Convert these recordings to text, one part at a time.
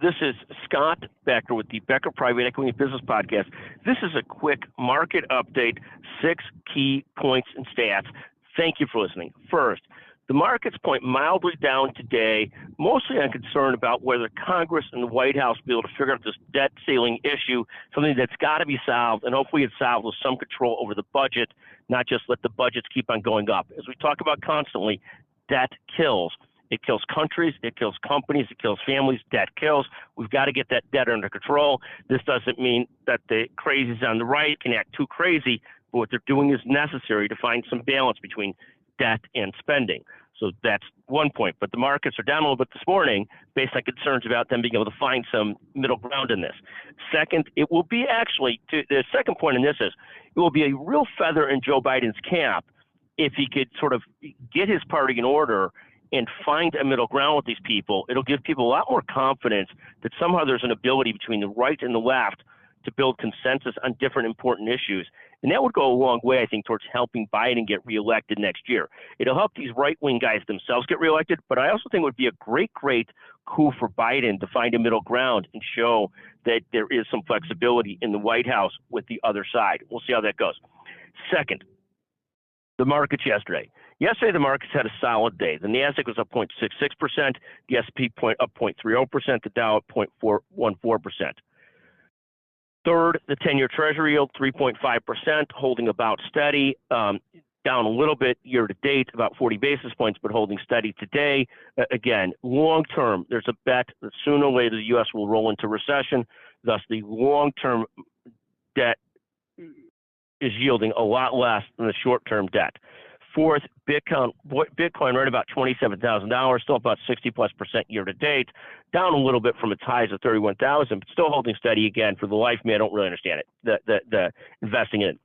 This is Scott Becker with the Becker Private Equity and Business Podcast. This is a quick market update, 6 key points and stats. Thank you for listening. First, the markets point mildly down today, mostly on concern about whether Congress and the White House will be able to figure out this debt ceiling issue, something that's got to be solved, and hopefully it's solved with some control over the budget, not just let the budgets keep on going up. As we talk about constantly, debt kills. It kills countries, it kills companies, it kills families, debt kills. We've got to get that debt under control. This doesn't mean that the crazies on the right can act too crazy, but what they're doing is necessary to find some balance between debt and spending. So that's one point. But the markets are down a little bit this morning based on concerns about them being able to find some middle ground in this. Second, it will be the second point in this is, it will be a real feather in Joe Biden's cap if he could sort of get his party in order and find a middle ground with these people. It'll give people a lot more confidence that somehow there's an ability between the right and the left to build consensus on different important issues. And that would go a long way, I think, towards helping Biden get reelected next year. It'll help these right-wing guys themselves get reelected, but I also think it would be a great coup for Biden to find a middle ground and show that there is some flexibility in the White House with the other side. We'll see how that goes. Second, the markets yesterday. Yesterday, the markets had a solid day. The NASDAQ was up 0.66%, the S&P up 0.30%, the Dow up 0.414%. Third, the 10-year Treasury yield, 3.5%, holding about steady, down a little bit year to date, about 40 basis points, but holding steady today. Again, long term, there's a bet that sooner or later the U.S. will roll into recession. Thus, the long-term debt is yielding a lot less than the short-term debt. Fourth, Bitcoin right about $27,000, still about 60+% year to date, down a little bit from its highs of 31,000, but still holding steady again. For the life of me, I don't really understand it, the investing in it.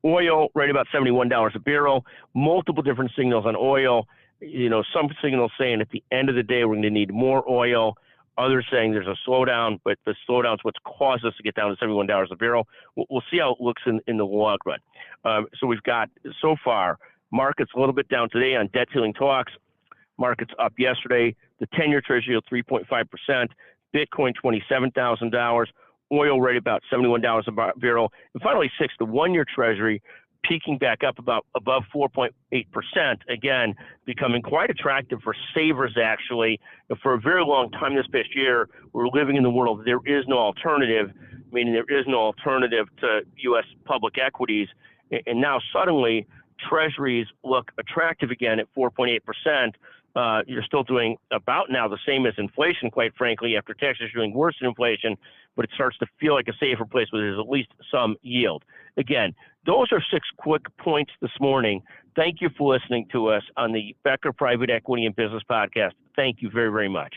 Oil right about $71 a barrel, multiple different signals on oil. Some signals saying at the end of the day we're going to need more oil. Others saying there's a slowdown, but the slowdown is what's caused us to get down to $71 a barrel. We'll see how it looks in the long run. So we've got, so far, markets a little bit down today on debt ceiling talks. Markets up yesterday. The 10-year Treasury yield 3.5%. Bitcoin $27,000. Oil rate about $71 a barrel. And finally, 6, the 1-year Treasury peaking back up above 4.8%. Again, becoming quite attractive for savers, actually. For a very long time this past year, we're living in the world there is no alternative, meaning there is no alternative to U.S. public equities. And now suddenly, Treasuries look attractive again at 4.8%. You're still doing about now the same as inflation, quite frankly, after taxes are doing worse than inflation, but it starts to feel like a safer place where there's at least some yield. Again, those are 6 quick points this morning. Thank you for listening to us on the Becker Private Equity and Business Podcast. Thank you very, very much.